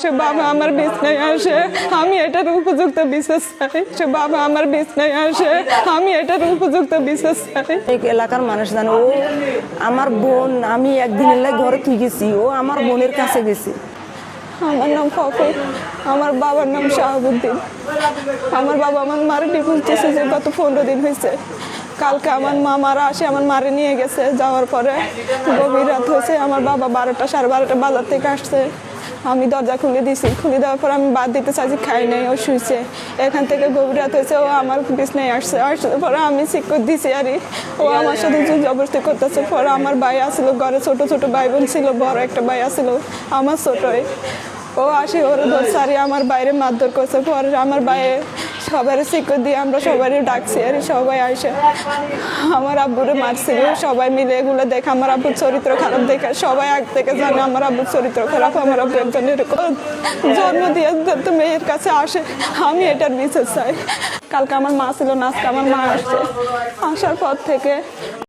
সে বাবা আমার বিছনায় আসে, আমি এটার উপযুক্ত বিচার চাই। সে বাবা আমার বিছনায় আসে, আমি এটার উপযুক্ত বিচার চাই। এই এলাকার মানুষ জানে ও আমার বোন, আমি একদিন এলে ঘরে তুই গেছি, ও আমার বোনের কাছে গেছি। আমার নাম ফখর, আমার বাবার নাম শাহাবুদ্দিন। আমার বাবা আমার মারে ডিভোর্স দিয়েছে যে গত 15 দিন হয়েছে। কালকে আমার মা মারা আসে, আমার মারে নিয়ে গেছে। যাওয়ার পরে গভীর রাত হয়েছে, আমার বাবা 12টা 12:30 বাজার থেকে আসছে। আমি দরজা খুলে দিয়েছি, খুলে দেওয়ার পর আমি বাদ দিতে চাইছি, খাই নাই, ও শুয়েছে। এখান থেকে গভীর রাত হয়েছে, ও আমার বিছনায় আসছে। আসার পরে আমি শিক্ষক দিছি আর ও আমার সাথে জবরদস্তি করতেছে। পরে আমার ভাই আসলো ঘরে, ছোট ছোট ভাই বোন ছিল, বড় একটা ভাই আসলো আমার ছোটই। ও আসে, ওর সারি আমার বাইরে মারধর করছে। পরে আমার বাইরে সবাই শিক্ষক দিয়ে আমরা সবাই ডাকছি আর সবাই আসে আমার আব্বুরে মারছিল। সবাই মিলে এগুলো দেখে আমার আব্বুর চরিত্র খারাপ দেখে সবাই আগ থেকে জানে আমার আব্বুর চরিত্র খারাপ। আমার আব্বু একজন এরকম জন্ম দিয়ে তো মেয়ের কাছে আসে, আমি এটার বিচার চাই। কালকে আমার মা ছিল না, আজকে আমার মা আসছে। আসার পর থেকে